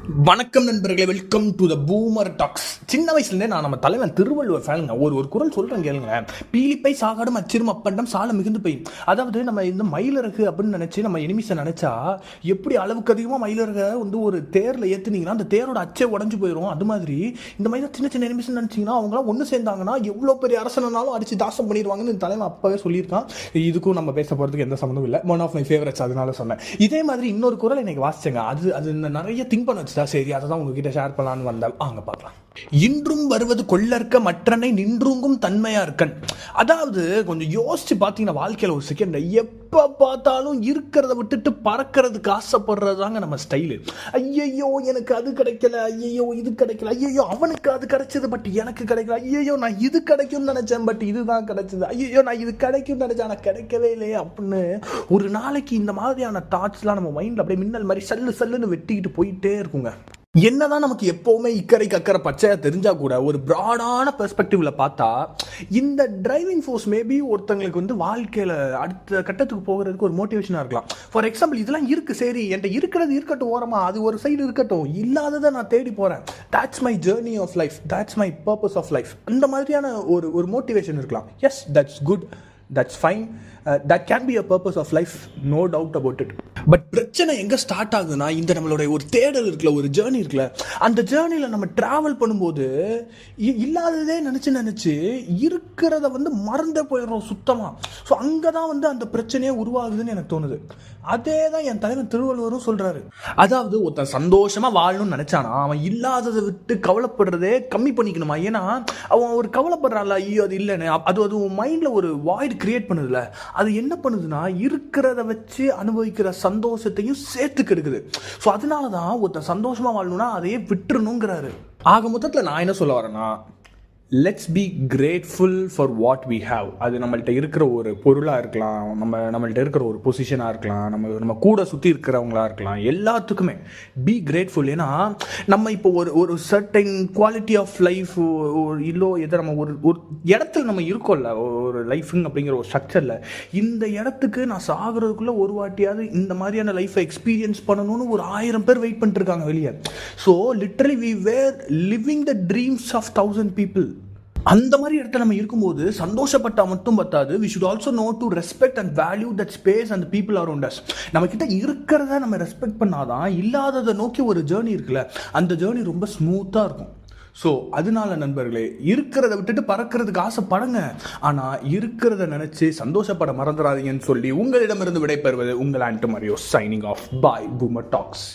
வணக்கம் நண்பர்களே, welcome to the boomer tax. சின்ன வயசுலேருந்தே நான் நம்ம தலைவன் திருவள்ளுவர் ஃபேனுங்க. ஒரு குரல் சொல்கிறேன் கேளுங்களேன். பீலிப்பை சாகாடும் அச்சிறும் அப்பண்டம் சால மிகுந்து போய். அதாவது நம்ம இந்த மயிலிறகு அப்படின்னு நினச்சி நம்ம எனிமிஸை நினச்சா எப்படி அளவுக்கு அதிகமாக மயிலிறகை வந்து ஒரு தேரில் ஏற்றுனீங்கன்னா அந்த தேரோட அச்சே உடஞ்சி போயிடும். அது மாதிரி இந்த மாதிரி சின்ன சின்ன எனிமிஸ் நினச்சிங்கன்னா அவங்களாம் ஒன்று சேர்ந்தாங்கன்னா எவ்வளோ பெரிய அரசனாலும் அடித்து தாசம் பண்ணிடுவாங்கன்னு தலைவன் அப்போவே சொல்லியிருக்கான். இதுக்கும் நம்ம பேச போகிறதுக்கு எந்த சம்மந்தம் இல்லை. ஒன் ஆஃப் மை ஃபேவரட்ஸ், அதனால சொன்னேன். இதே மாதிரி இன்னொரு குரல் எனக்கு வாசிச்சேங்க. அது நிறைய திங்க் பண்ண வச்சு சரி, அதை தான் உங்ககிட்ட ஷேர் பண்ணலான்னு வந்தேன். வாங்க பார்க்கலாம். இன்றும் வருவது கொள்ளற்க மற்றனை நின்றுங்கும் தன்மையா இருக்கன். அதாவது கொஞ்சம் யோசிச்சு பார்த்தீங்கன்னா வாழ்க்கையில் ஒரு செகண்ட் எப்போ பார்த்தாலும் இருக்கிறத விட்டுட்டு பறக்கிறதுக்கு ஆசைப்படுறதாங்க நம்ம ஸ்டைலு. ஐயையோ எனக்கு அது கிடைக்கல, ஐயையோ இது கிடைக்கல, ஐயையோ அவனுக்கு அது கிடைச்சது பட் எனக்கு கிடைக்கல, ஐயையோ நான் இது கிடைக்கும்னு நினைச்சேன் பட் இதுதான் கிடைச்சது, ஐயோ நான் இது கிடைக்கும்னு நினைச்சேன் ஆனால் கிடைக்கவே இல்லையே அப்படின்னு ஒரு நாளைக்கு இந்த மாதிரியான தாட்ஸ்லாம் நம்ம மைண்டில் அப்படியே மின்னல் மாதிரி சல்லுன்னு வெட்டிக்கிட்டு போயிட்டே இருக்குங்க. என்னதான் நமக்கு எப்போவுமே இக்கரை கக்கரை பச்சையாக தெரிஞ்சால் கூட ஒரு ப்ராடான பெர்ஸ்பெக்டிவ்ல பார்த்தா இந்த டிரைவிங் ஃபோர்ஸ் மேபி ஒருத்தங்களுக்கு வந்து வாழ்க்கையில் அடுத்த கட்டத்துக்கு போகிறதுக்கு ஒரு மோட்டிவேஷனாக இருக்கலாம். ஃபார் எக்ஸாம்பிள் இதெல்லாம் இருக்குது, சரி என்கிட்ட இருக்கிறது இருக்கட்டும், ஓரமா அது ஒரு சைடு இருக்கட்டும், இல்லாததை நான் தேடி போகிறேன், that's my journey of life, that's my purpose of life. அந்த மாதிரியான ஒரு மோட்டிவேஷன் இருக்கலாம். Yes, that's good, that's fine, that can be a purpose of life, no doubt about it. But பிரச்சனை எங்கே ஸ்டார்ட் ஆகுதுன்னா இந்த நம்மளுடைய ஒரு தேடல் இருக்குல்ல, ஒரு ஜேர்னி இருக்குல்ல, அந்த ஜேர்னியில் நம்ம ட்ராவல் பண்ணும்போது இல்லாததே நினச்சி இருக்கிறத வந்து மறந்தே போயிடுறோம் சுத்தமாக. ஸோ அங்கே தான் வந்து அந்த பிரச்சனையே உருவாகுதுன்னு எனக்கு தோணுது. அதே தான் என் தலைவன் திருவள்ளுவரும் சொல்கிறாரு. அதாவது ஒருத்தன் சந்தோஷமாக வாழணும்னு நினச்சானா அவன் இல்லாததை விட்டு கவலைப்படுறதே கம்மி பண்ணிக்கணுமா. ஏன்னா அவன் ஒரு கவலைப்படுறான்ல, ஐயோ அது இல்லைன்னு, அது மைண்டில் ஒரு வாய்டு கிரியேட் பண்ணுதுல, அது என்ன பண்ணுதுன்னா இருக்கிறத வச்சு அனுபவிக்கிற சந்தோஷத்தையும் சேர்த்து கெடுக்குது. ஸோ அதனால தான் ஒருத்தன் சந்தோஷமாக வாழணும்னா அதையே விட்டுறணுங்கிறாரு. ஆக மொத்தத்தில் நான் என்ன சொல்ல வரேன்னா, let's be grateful for what we have. அது நம்மள்கிட்ட இருக்கிற ஒரு பொருளாக இருக்கலாம், நம்மள்கிட்ட இருக்கிற ஒரு பொசிஷனாக இருக்கலாம், நம்ம கூட சுற்றி இருக்கிறவங்களா இருக்கலாம், எல்லாத்துக்குமே பி கிரேட்ஃபுல். ஏன்னா நம்ம இப்போ ஒரு சர்டைன் குவாலிட்டி ஆஃப் லைஃப் இல்லை எதை நம்ம ஒரு இடத்துல நம்ம இருக்கோம்ல, ஒரு லைஃபுங்க அப்படிங்கிற ஒரு ஸ்ட்ரக்சரில் இந்த இடத்துக்கு நான் சாகிறதுக்குள்ளே ஒரு வாட்டியாவது இந்த மாதிரியான லைஃப்பை எக்ஸ்பீரியன்ஸ் பண்ணணும்னு ஒரு 1000 பேர் வெயிட் பண்ணிட்டுருக்காங்க வெளியே. So literally we were living the dreams of 1000 people. அந்த மாதிரி இடத்துல நம்ம இருக்கும்போது சந்தோஷப்பட்டா மட்டும் பத்தாது, we should also know to respect and value that space and the people around us. நம்ம கிட்ட இருக்கிறத நம்ம ரெஸ்பெக்ட் பண்ணாதான் இல்லாததை நோக்கி ஒரு ஜேர்னி இருக்குல்ல, அந்த ஜேர்னி ரொம்ப ஸ்மூத்தாக இருக்கும். ஸோ அதனால நண்பர்களே, இருக்கிறத விட்டுட்டு பறக்கிறதுக்கு ஆசைப்படுங்க, ஆனால் இருக்கிறத நினச்சி சந்தோஷப்பட மறந்துடாதீங்கன்னு சொல்லி உங்களிடமிருந்து விடைபெறுவது உங்கள் ஆண்டோ மரியோ, சைனிங் ஆஃப். பாய் பூமர் டாக்ஸ்.